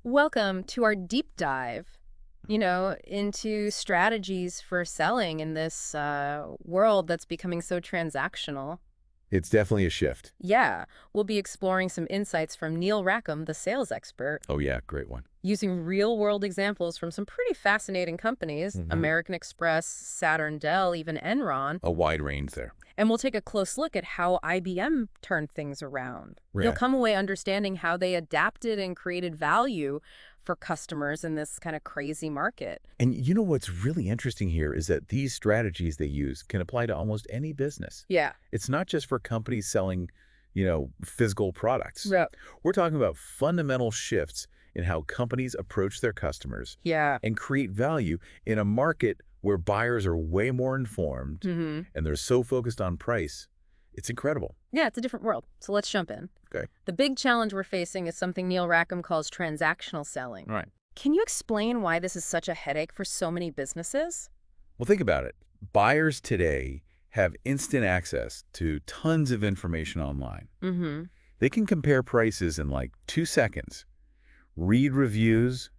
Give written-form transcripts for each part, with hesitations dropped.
Welcome to our deep dive, into strategies for selling in this world that's becoming so transactional. It's definitely a shift. Yeah, we'll be exploring some insights from Neil Rackham, the sales expert, Oh, yeah, great one. using real-world examples from some pretty fascinating companies, Hmm. American Express, Saturn, Dell, even Enron. A wide range there. And we'll take a close look at how IBM turned things around. You'll Yeah. come away understanding how they adapted and created value for customers in this kind of crazy market. And you know what's really interesting here is that these strategies they use can apply to almost any business. Yeah. It's not just for companies selling, physical products. Yeah. We're talking about fundamental shifts in how companies approach their customers Yeah. and create value in a market where buyers are way more informed Hmm. and they're so focused on price. It's incredible. Yeah, it's a different world. So let's jump in. Okay. The big challenge we're facing is something Neil Rackham calls transactional selling. Right. Can you explain why this is such a headache for so many businesses? Well, think about it. Buyers today have instant access to tons of information online. Mm-hmm. They can compare prices in like 2 seconds, read reviews,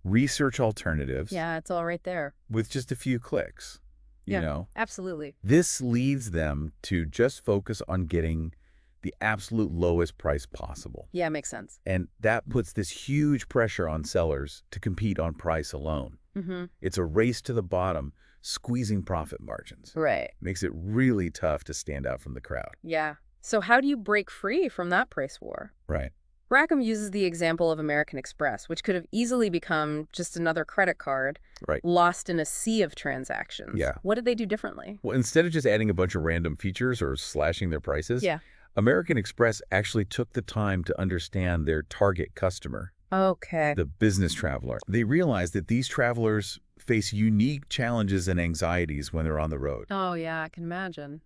research alternatives Yeah, it's all right there. with just a few clicks. You Yeah. know, Absolutely. this leads them to just focus on getting the absolute lowest price possible. Yeah, makes sense. And that puts this huge pressure on sellers to compete on price alone. Mm-hmm. It's a race to the bottom, squeezing profit margins. Right. Makes it really tough to stand out from the crowd. Yeah. So how do you break free from that price war? Right. Rackham uses the example of American Express, which could have easily become just another credit card Right. lost in a sea of transactions. Yeah. What did they do differently? Well, instead of just adding a bunch of random features or slashing their prices, Yeah. American Express actually took the time to understand their target customer, Okay. the business traveler. They realized that these travelers face unique challenges and anxieties when they're on the road, Oh, yeah, I can imagine.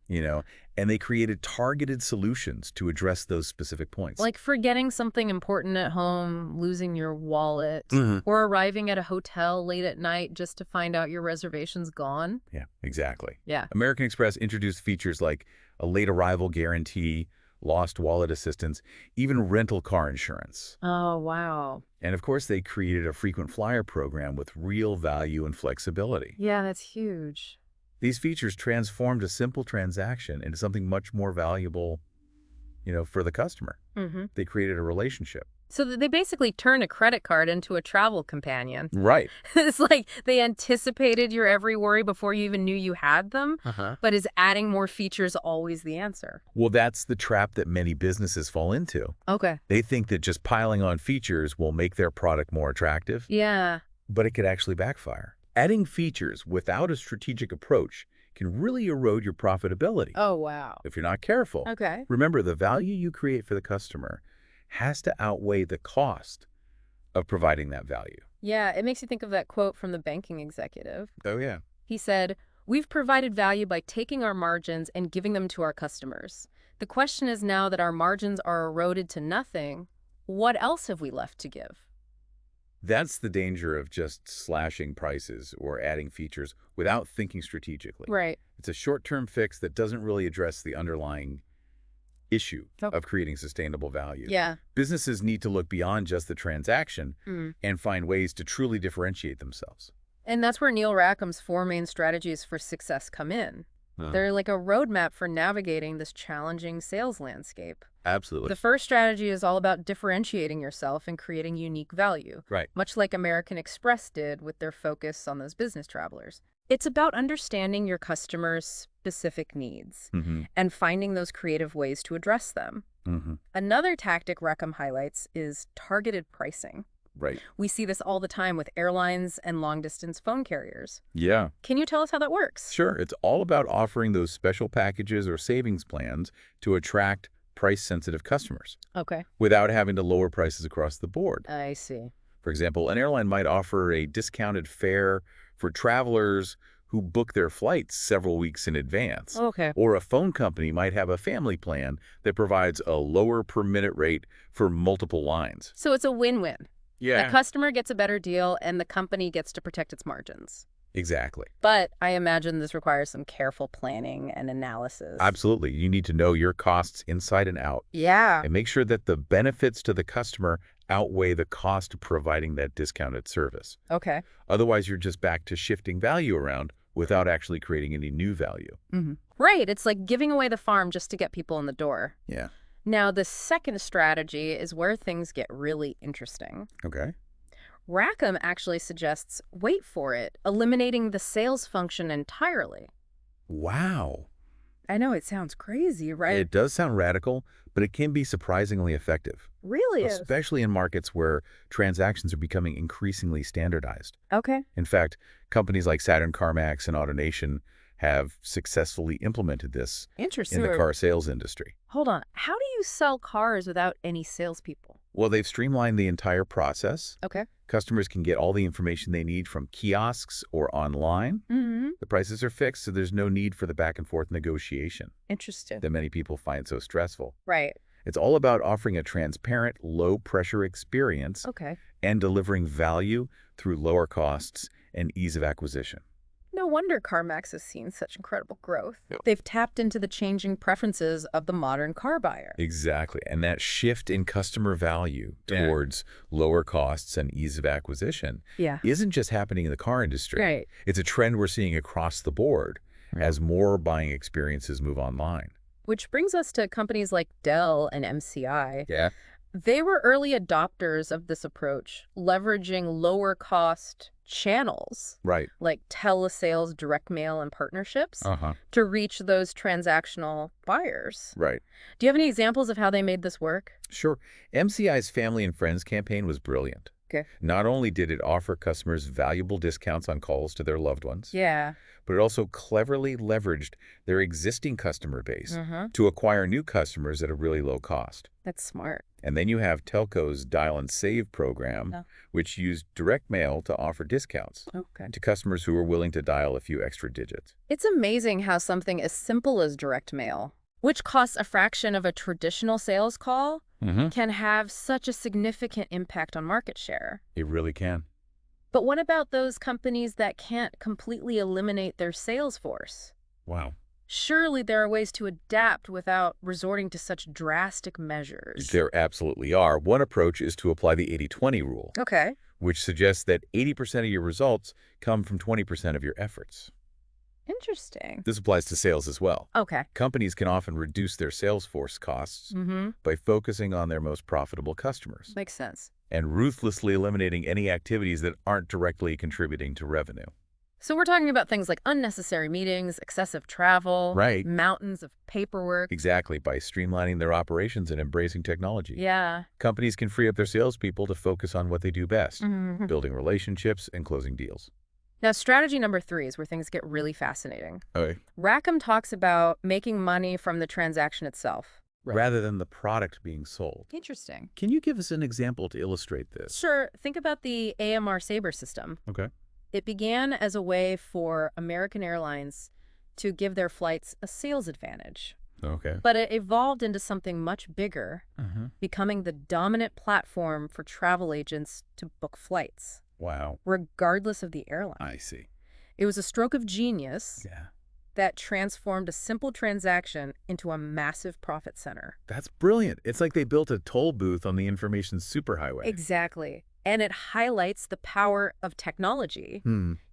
and they created targeted solutions to address those specific points. Like forgetting something important at home, losing your wallet, Mhm. or arriving at a hotel late at night just to find out your reservation's gone. Yeah, exactly. Yeah. American Express introduced features like a late arrival guarantee, lost wallet assistance, even rental car insurance. Oh, wow. And of course, they created a frequent flyer program with real value and flexibility. Yeah, that's huge. These features transformed a simple transaction into something much more valuable, for the customer. Mm-hmm. They created a relationship. So they basically turn a credit card into a travel companion. Right. It's like they anticipated your every worry before you even knew you had them, Uh-huh. but is adding more features always the answer? Well, that's the trap that many businesses fall into. Okay. They think that just piling on features will make their product more attractive, Yeah. but it could actually backfire. Adding features without a strategic approach can really erode your profitability Oh, wow. if you're not careful. Okay. Remember, the value you create for the customer has to outweigh the cost of providing that value. Yeah, it makes you think of that quote from the banking executive. Oh, yeah. He said, "We've provided value by taking our margins and giving them to our customers. The question is now that our margins are eroded to nothing, what else have we left to give?" That's the danger of just slashing prices or adding features without thinking strategically. Right. It's a short-term fix that doesn't really address the underlying issue Oh. of creating sustainable value. Yeah. Businesses need to look beyond just the transaction Mm. and find ways to truly differentiate themselves. And that's where Neil Rackham's 4 main strategies for success come in. They're like a roadmap for navigating this challenging sales landscape. Absolutely. The first strategy is all about differentiating yourself and creating unique value, Right. much like American Express did with their focus on those business travelers. It's about understanding your customers' specific needs Mm-hmm. and finding those creative ways to address them. Mm-hmm. Another tactic Rackham highlights is targeted pricing. Right. We see this all the time with airlines and long-distance phone carriers. Yeah. Can you tell us how that works? Sure. It's all about offering those special packages or savings plans to attract price-sensitive customers Okay. without having to lower prices across the board. I see. For example, an airline might offer a discounted fare for travelers who book their flights several weeks in advance. Okay. Or a phone company might have a family plan that provides a lower per minute rate for multiple lines. So it's a win-win. Yeah. The customer gets a better deal and the company gets to protect its margins. Exactly. But I imagine this requires some careful planning and analysis. Absolutely. You need to know your costs inside and out Yeah. and make sure that the benefits to the customer outweigh the cost of providing that discounted service. Okay. Otherwise, you're just back to shifting value around without actually creating any new value. Right. It's like giving away the farm just to get people in the door. Yeah. Now, the second strategy is where things get really interesting. Okay. Rackham actually suggests, wait for it, eliminating the sales function entirely. Wow. I know it sounds crazy, right? It does sound radical, but it can be surprisingly effective, Really is. especially in markets where transactions are becoming increasingly standardized. Okay. In fact, companies like Saturn CarMax and AutoNation have successfully implemented this Interesting. in the car sales industry. Hold on. How do you sell cars without any salespeople? Well, they've streamlined the entire process. Okay. Customers can get all the information they need from kiosks or online. The prices are fixed, so there's no need for the back-and-forth negotiation Interesting. that many people find so stressful. Right. It's all about offering a transparent, low-pressure experience Okay. and delivering value through lower costs and ease of acquisition. No wonder CarMax has seen such incredible growth. Yep. They've tapped into the changing preferences of the modern car buyer. Exactly. And that shift in customer value towards lower costs and ease of acquisition Yeah. isn't just happening in the car industry. Right. It's a trend we're seeing across the board as more buying experiences move online. Which brings us to companies like Dell and MCI. Yeah. They were early adopters of this approach, leveraging lower cost channels Right. like telesales, direct mail, and partnerships Uh-huh. to reach those transactional buyers. Right. Do you have any examples of how they made this work? Sure. MCI's Family and Friends campaign was brilliant. Okay. Not only did it offer customers valuable discounts on calls to their loved ones, Yeah. but it also cleverly leveraged their existing customer base Mm-hmm. to acquire new customers at a really low cost. That's smart. And then you have Telco's Dial and Save program, Yeah. which used direct mail to offer discounts Okay. to customers who were willing to dial a few extra digits. It's amazing how something as simple as direct mail, which costs a fraction of a traditional sales call, can have such a significant impact on market share. It really can. But what about those companies that can't completely eliminate their sales force? Wow. Surely there are ways to adapt without resorting to such drastic measures. There absolutely are. One approach is to apply the 80-20 rule, Okay. which suggests that 80% of your results come from 20% of your efforts. Interesting. This applies to sales as well. Okay. Companies can often reduce their sales force costs by focusing on their most profitable customers Makes sense. and ruthlessly eliminating any activities that aren't directly contributing to revenue. So we're talking about things like unnecessary meetings, excessive travel, Right. mountains of paperwork. Exactly. By streamlining their operations and embracing technology, Yeah. companies can free up their salespeople to focus on what they do best, Mhm. building relationships and closing deals. Now, strategy number 3 is where things get really fascinating. Okay. Rackham talks about making money from the transaction itself. Rather than the product being sold. Interesting. Can you give us an example to illustrate this? Sure. Think about the AMR Sabre system. Okay. It began as a way for American Airlines to give their flights a sales advantage. Okay. But it evolved into something much bigger, becoming the dominant platform for travel agents to book flights, Wow. regardless of the airline. I see. It was a stroke of genius Yeah. that transformed a simple transaction into a massive profit center. That's brilliant. It's like they built a toll booth on the information superhighway. Exactly. And it highlights the power of technology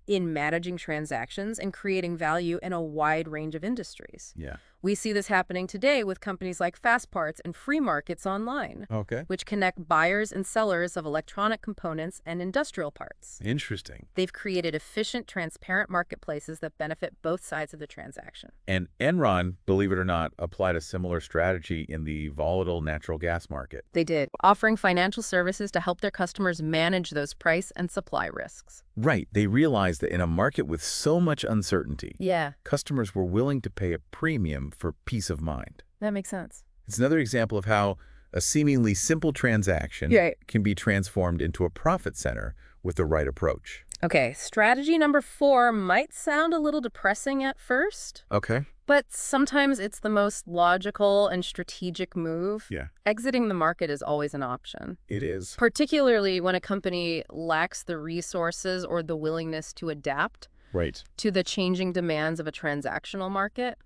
in managing transactions and creating value in a wide range of industries. Yeah. We see this happening today with companies like Fast Parts and Free Markets Online, Okay. which connect buyers and sellers of electronic components and industrial parts. Interesting. They've created efficient, transparent marketplaces that benefit both sides of the transaction. And Enron, believe it or not, applied a similar strategy in the volatile natural gas market. They did, offering financial services to help their customers manage those price and supply risks. Right. They realized that in a market with so much uncertainty, Yeah, customers were willing to pay a premium for peace of mind. that makes sense. It's another example of how a seemingly simple transaction Right. can be transformed into a profit center with the right approach. Okay, strategy number 4 might sound a little depressing at first, Okay. but sometimes it's the most logical and strategic move. Yeah. Exiting the market is always an option, It is. particularly when a company lacks the resources or the willingness to adapt Right. to the changing demands of a transactional market.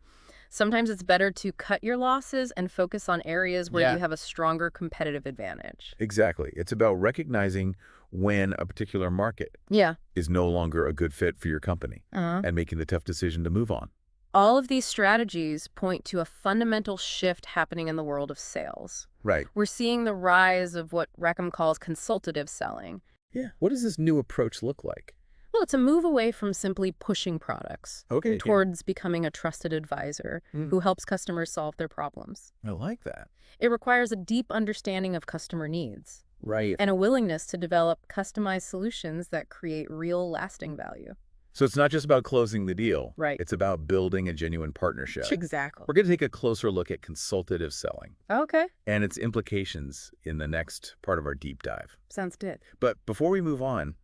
Sometimes it's better to cut your losses and focus on areas where Yeah. you have a stronger competitive advantage. Exactly. It's about recognizing when a particular market Yeah. is no longer a good fit for your company Uh-huh. and making the tough decision to move on. All of these strategies point to a fundamental shift happening in the world of sales. Right. We're seeing the rise of what Rackham calls consultative selling. Yeah. What does this new approach look like? Well, it's a move away from simply pushing products Okay. towards becoming a trusted advisor who helps customers solve their problems. I like that. It requires a deep understanding of customer needs Right. and a willingness to develop customized solutions that create real lasting value. So it's not just about closing the deal. Right. It's about building a genuine partnership. Exactly. We're going to take a closer look at consultative selling Okay. and its implications in the next part of our deep dive. Sounds good. But before we move on,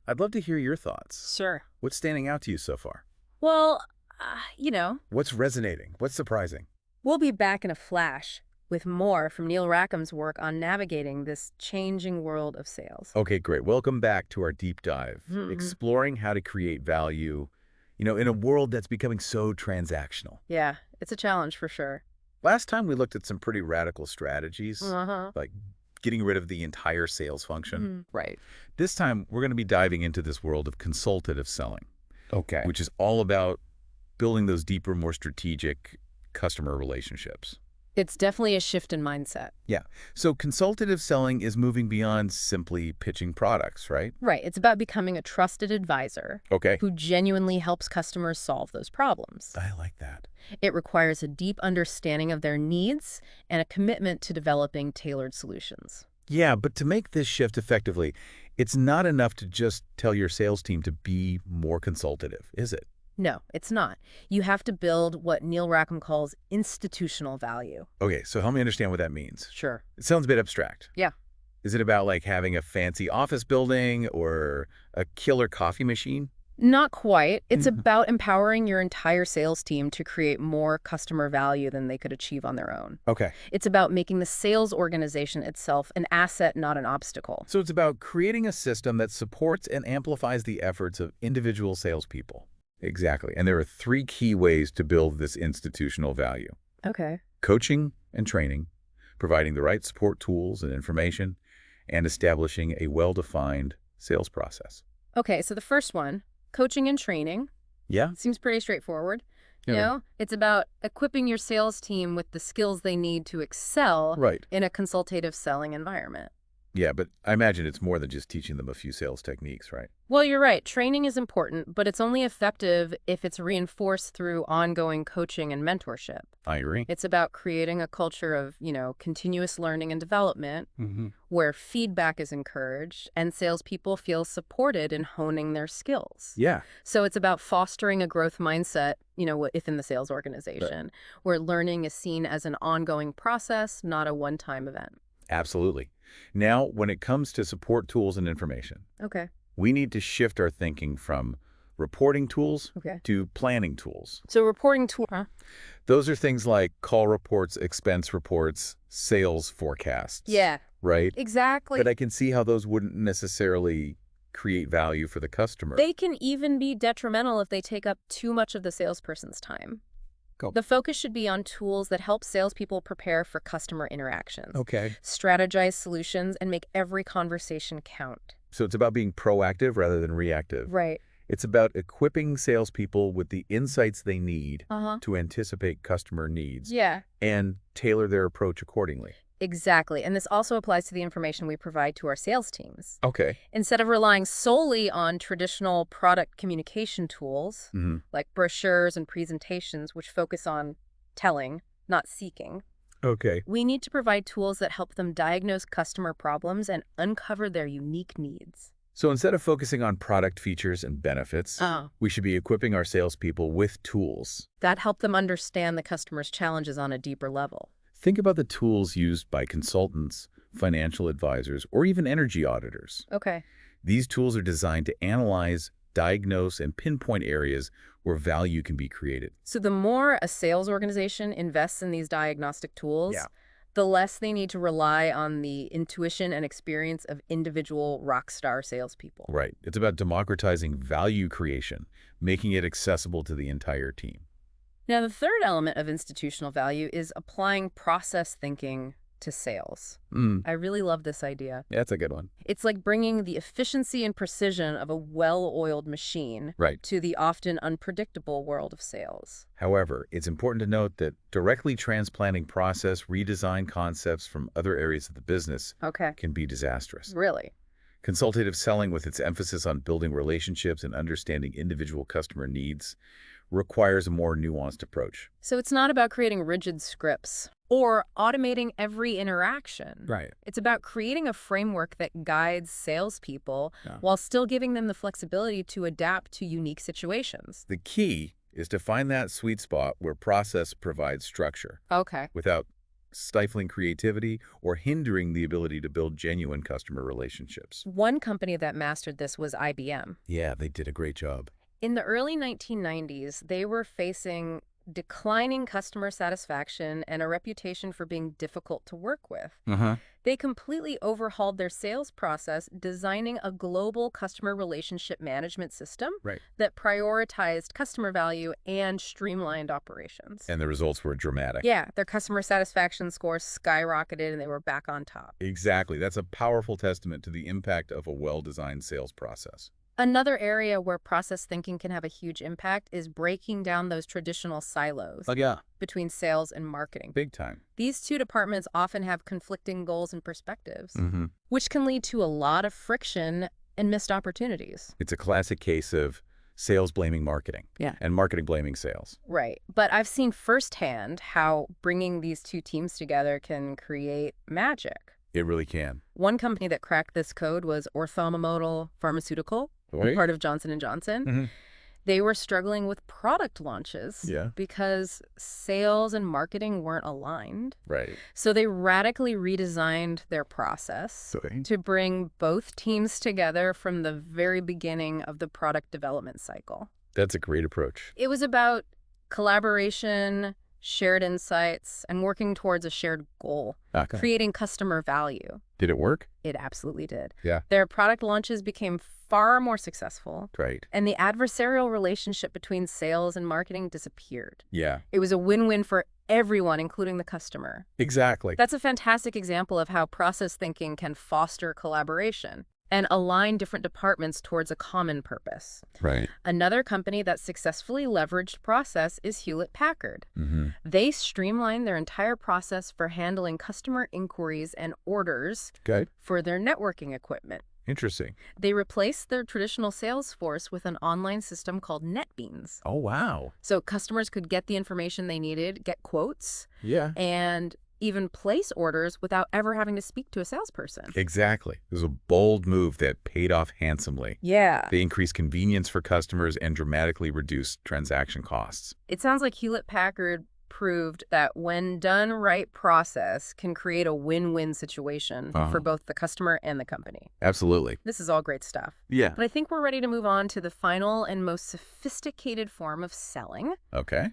I'd love to hear your thoughts. Sure. What's standing out to you so far? Well, What's resonating? What's surprising? we'll be back in a flash with more from Neil Rackham's work on navigating this changing world of sales. Okay, great. Welcome back to our deep dive, Mhm. exploring how to create value, in a world that's becoming so transactional. Yeah, it's a challenge for sure. Last time we looked at some pretty radical strategies, Uh-huh. like getting rid of the entire sales function. Right. This time, we're going to be diving into this world of consultative selling, Okay. which is all about building those deeper, more strategic customer relationships. It's definitely a shift in mindset. Yeah. So consultative selling is moving beyond simply pitching products, right? Right. It's about becoming a trusted advisor Okay. who genuinely helps customers solve those problems. I like that. It requires a deep understanding of their needs and a commitment to developing tailored solutions. Yeah, but to make this shift effectively, it's not enough to just tell your sales team to be more consultative, is it? No, it's not. You have to build what Neil Rackham calls institutional value. Okay, so help me understand what that means. Sure. It sounds a bit abstract. Yeah. Is it about like having a fancy office building or a killer coffee machine? Not quite. It's Mhm. about empowering your entire sales team to create more customer value than they could achieve on their own. Okay. It's about making the sales organization itself an asset, not an obstacle. So it's about creating a system that supports and amplifies the efforts of individual salespeople. Exactly. And there are three key ways to build this institutional value: Okay. coaching and training, providing the right support tools and information, and establishing a well-defined sales process. Okay, so the first one, coaching and training, Yeah? seems pretty straightforward. You Yeah. know, it's about equipping your sales team with the skills they need to excel Right. in a consultative selling environment. Yeah, but I imagine it's more than just teaching them a few sales techniques, right? Well, you're right. Training is important, but it's only effective if it's reinforced through ongoing coaching and mentorship. I agree. It's about creating a culture of, continuous learning and development Mm-hmm. where feedback is encouraged and salespeople feel supported in honing their skills. Yeah. So it's about fostering a growth mindset, within the sales organization, where learning is seen as an ongoing process, not a one-time event. Absolutely. Now, when it comes to support tools and information, Okay. we need to shift our thinking from reporting tools Okay. to planning tools. So reporting tool. Those are things like call reports, expense reports, sales forecasts. Yeah, Right? exactly. But I can see how those wouldn't necessarily create value for the customer. They can even be detrimental if they take up too much of the salesperson's time. Go. The focus should be on tools that help salespeople prepare for customer interactions, Okay. strategize solutions, and make every conversation count. So it's about being proactive rather than reactive. Right. It's about equipping salespeople with the insights they need Uh-huh. to anticipate customer needs Yeah. and tailor their approach accordingly. Exactly. And this also applies to the information we provide to our sales teams. Okay. Instead of relying solely on traditional product communication tools, Mm-hmm. like brochures and presentations, which focus on telling, not seeking, Okay. we need to provide tools that help them diagnose customer problems and uncover their unique needs. So instead of focusing on product features and benefits, we should be equipping our salespeople with tools. That help them understand the customer's challenges on a deeper level. Think about the tools used by consultants, financial advisors, or even energy auditors. Okay. These tools are designed to analyze, diagnose, and pinpoint areas where value can be created. So the more a sales organization invests in these diagnostic tools, Yeah. the less they need to rely on the intuition and experience of individual rock star salespeople. Right. It's about democratizing value creation, making it accessible to the entire team. Now, the third element of institutional value is applying process thinking to sales. Mm, I really love this idea. that's a good one. It's like bringing the efficiency and precision of a well-oiled machine Right. to the often unpredictable world of sales. However, it's important to note that directly transplanting process redesign concepts from other areas of the business Okay. can be disastrous. Really? Consultative selling, with its emphasis on building relationships and understanding individual customer needs, requires a more nuanced approach. So it's not about creating rigid scripts or automating every interaction. Right. It's about creating a framework that guides salespeople Yeah. while still giving them the flexibility to adapt to unique situations. The key is to find that sweet spot where process provides structure Okay. without stifling creativity or hindering the ability to build genuine customer relationships. One company that mastered this was IBM. Yeah, they did a great job. In the early 1990s, they were facing declining customer satisfaction and a reputation for being difficult to work with. Uh-huh. They completely overhauled their sales process, designing a global customer relationship management system Right. that prioritized customer value and streamlined operations. And the results were dramatic. Yeah, their customer satisfaction scores skyrocketed and they were back on top. Exactly. That's a powerful testament to the impact of a well-designed sales process. Another area where process thinking can have a huge impact is breaking down those traditional silos Yeah. between sales and marketing. Big time. These two departments often have conflicting goals and perspectives, Mm-hmm. which can lead to a lot of friction and missed opportunities. It's a classic case of sales blaming marketing. Yeah. And marketing blaming sales. Right. But I've seen firsthand how bringing these two teams together can create magic. It really can. One company that cracked this code was Orthomomodal Pharmaceutical, Right? part of Johnson & Johnson. Mhm. They were struggling with product launches Yeah. because sales and marketing weren't aligned. Right. So they radically redesigned their process to bring both teams together from the very beginning of the product development cycle. That's a great approach. It was about collaboration, shared insights, and working towards a shared goal, Okay. creating customer value. Did it work? It absolutely did. Yeah. Their product launches became far more successful, Great. and the adversarial relationship between sales and marketing disappeared. Yeah. It was a win-win for everyone, including the customer. Exactly. That's a fantastic example of how process thinking can foster collaboration and align different departments towards a common purpose. Right. Another company that successfully leveraged process is Hewlett-Packard. Mm-hmm. They streamlined their entire process for handling customer inquiries and orders Okay. for their networking equipment. Interesting. They replaced their traditional sales force with an online system called NetBeans. Oh, wow. So customers could get the information they needed, get quotes, Yeah. and even place orders without ever having to speak to a salesperson. Exactly. It was a bold move that paid off handsomely. Yeah. They increased convenience for customers and dramatically reduced transaction costs. It sounds like Hewlett-Packard proved that when done right, process can create a win-win situation for both the customer and the company. Absolutely. This is all great stuff. Yeah. But I think we're ready to move on to the final and most sophisticated form of selling, Okay.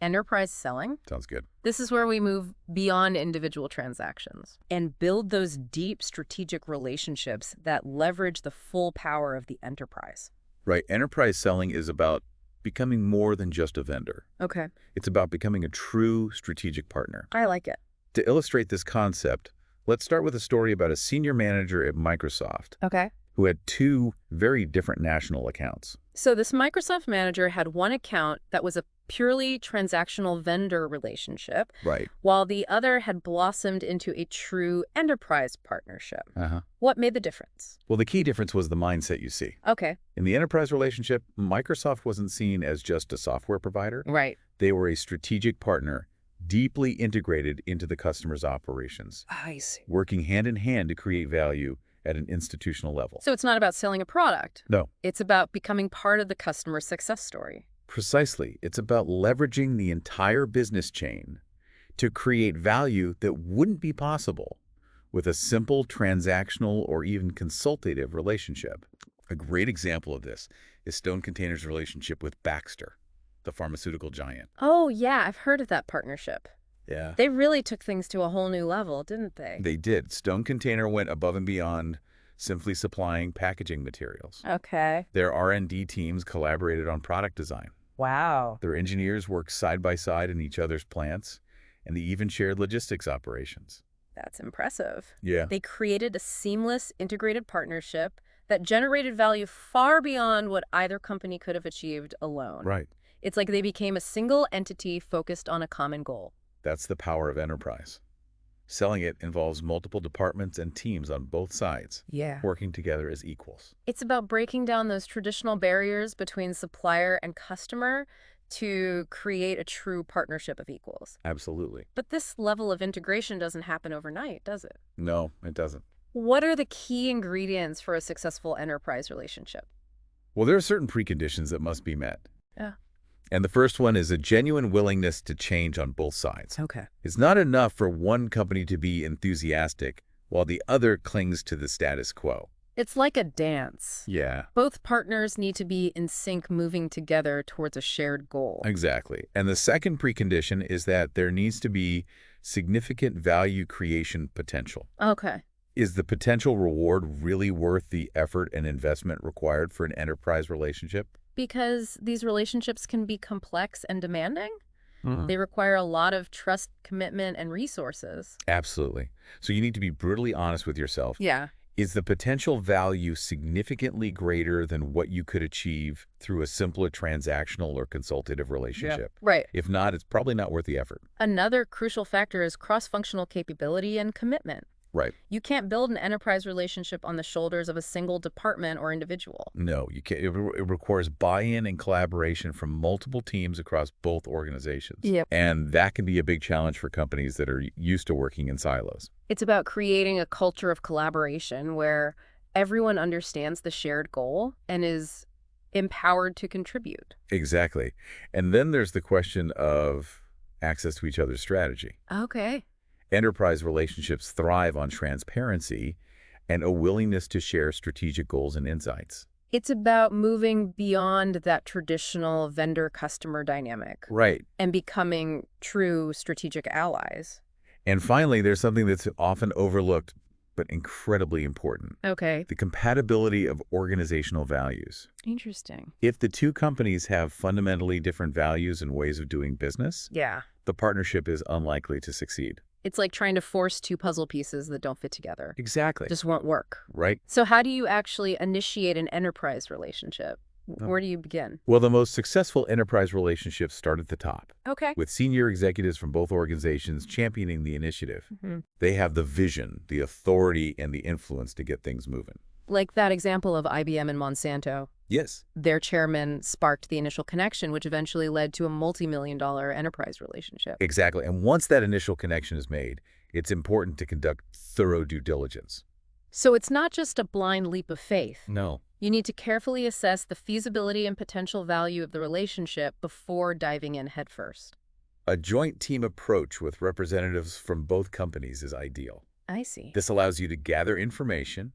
enterprise selling. Sounds good. This is where we move beyond individual transactions and build those deep strategic relationships that leverage the full power of the enterprise. Right. Enterprise selling is about becoming more than just a vendor. Okay. It's about becoming a true strategic partner. I like it. To illustrate this concept, let's start with a story about a senior manager at Microsoft Okay. who had two very different national accounts. So this Microsoft manager had one account that was a purely transactional vendor relationship, Right. while the other had blossomed into a true enterprise partnership. Uh-huh. What made the difference? Well, the key difference was the mindset you see. Okay. In the enterprise relationship, Microsoft wasn't seen as just a software provider. Right. They were a strategic partner, deeply integrated into the customer's operations, I see. working hand in hand to create value at an institutional level. So it's not about selling a product. No, It's about becoming part of the customer success story. precisely. It's about leveraging the entire business chain to create value that wouldn't be possible with a simple transactional or even consultative relationship. A great example of this is Stone Container's relationship with Baxter, the pharmaceutical giant. Oh, yeah, I've heard of that partnership. Yeah. They really took things to a whole new level, didn't they? They did. Stone Container went above and beyond simply supplying packaging materials. Okay. Their R&D teams collaborated on product design, Wow. Their engineers work side by side in each other's plants, and they even shared logistics operations. That's impressive. Yeah. They created a seamless, integrated partnership that generated value far beyond what either company could have achieved alone. Right. It's like they became a single entity focused on a common goal. That's the power of enterprise. Selling it involves multiple departments and teams on both sides, Yeah. working together as equals. It's about breaking down those traditional barriers between supplier and customer to create a true partnership of equals. Absolutely. But this level of integration doesn't happen overnight, does it? No, it doesn't. What are the key ingredients for a successful enterprise relationship? Well, there are certain preconditions that must be met. Yeah. And the first one is a genuine willingness to change on both sides. Okay. It's not enough for one company to be enthusiastic while the other clings to the status quo. It's like a dance. Yeah, Both partners need to be in sync, moving together towards a shared goal. exactly. And the second precondition is that there needs to be significant value creation potential. Okay. Is the potential reward really worth the effort and investment required for an enterprise relationship? Because these relationships can be complex and demanding. Mhm. They require a lot of trust, commitment, and resources. Absolutely. So you need to be brutally honest with yourself. Yeah. Is the potential value significantly greater than what you could achieve through a simpler transactional or consultative relationship? Right. If not, it's probably not worth the effort. Another crucial factor is cross-functional capability and commitment. Right. You can't build an enterprise relationship on the shoulders of a single department or individual. No, you can't. It requires buy-in and collaboration from multiple teams across both organizations. Yep. And that can be a big challenge for companies that are used to working in silos. It's about creating a culture of collaboration where everyone understands the shared goal and is empowered to contribute. Exactly. And then there's the question of access to each other's strategy. Okay. Enterprise relationships thrive on transparency and a willingness to share strategic goals and insights. It's about moving beyond that traditional vendor-customer dynamic Right. and becoming true strategic allies. And finally, there's something that's often overlooked but incredibly important: Okay. the compatibility of organizational values. Interesting. If the two companies have fundamentally different values and ways of doing business, Yeah. the partnership is unlikely to succeed. It's like trying to force two puzzle pieces that don't fit together. Exactly. Just won't work. Right? So how do you actually initiate an enterprise relationship? Where do you begin? Well, the most successful enterprise relationships start at the top, Okay. with senior executives from both organizations championing the initiative. They have the vision, the authority, and the influence to get things moving. Like that example of IBM and Monsanto. Yes. Their chairman sparked the initial connection, which eventually led to a multi-million-dollar enterprise relationship. Exactly. And once that initial connection is made, it's important to conduct thorough due diligence. So it's not just a blind leap of faith. No. You need to carefully assess the feasibility and potential value of the relationship before diving in headfirst. A joint team approach with representatives from both companies is ideal. I see. This allows you to gather information,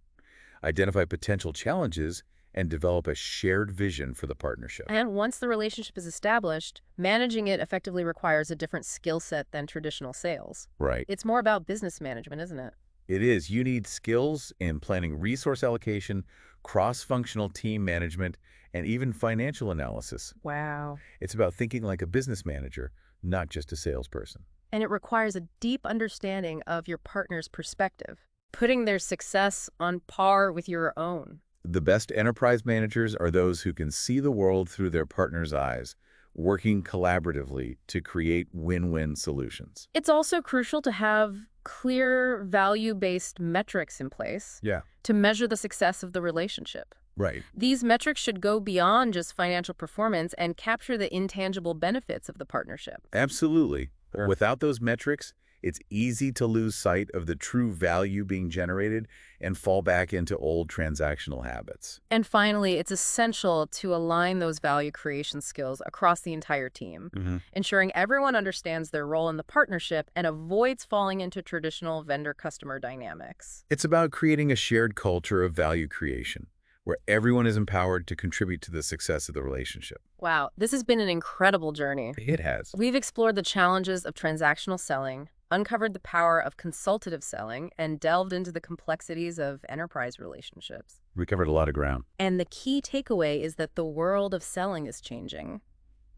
identify potential challenges, and develop a shared vision for the partnership. And once the relationship is established, managing it effectively requires a different skill set than traditional sales. Right. It's more about business management, isn't it? It is. You need skills in planning resource allocation, cross-functional team management, and even financial analysis. Wow. It's about thinking like a business manager, not just a salesperson. And it requires a deep understanding of your partner's perspective, putting their success on par with your own. The best enterprise managers are those who can see the world through their partner's eyes, working collaboratively to create win-win solutions. It's also crucial to have clear value-based metrics in place Yeah. to measure the success of the relationship. Right. These metrics should go beyond just financial performance and capture the intangible benefits of the partnership. Absolutely. Sure. Without those metrics, it's easy to lose sight of the true value being generated and fall back into old transactional habits. And finally, it's essential to align those value creation skills across the entire team, ensuring everyone understands their role in the partnership and avoids falling into traditional vendor-customer dynamics. It's about creating a shared culture of value creation, where everyone is empowered to contribute to the success of the relationship. Wow, this has been an incredible journey. It has. We've explored the challenges of transactional selling, uncovered the power of consultative selling, and delved into the complexities of enterprise relationships. We covered a lot of ground. And the key takeaway is that the world of selling is changing.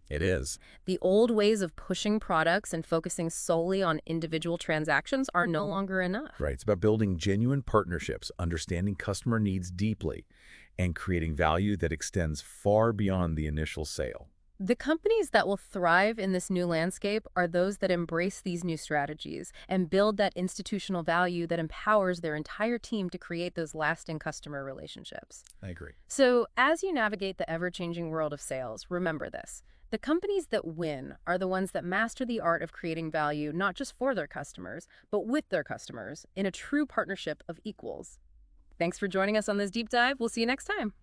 It is. The old ways of pushing products and focusing solely on individual transactions are no longer enough. Right. It's about building genuine partnerships, understanding customer needs deeply, and creating value that extends far beyond the initial sale. The companies that will thrive in this new landscape are those that embrace these new strategies and build that institutional value that empowers their entire team to create those lasting customer relationships. I agree. So, as you navigate the ever-changing world of sales, remember this. The companies that win are the ones that master the art of creating value not just for their customers, but with their customers in a true partnership of equals. Thanks for joining us on this deep dive. We'll see you next time.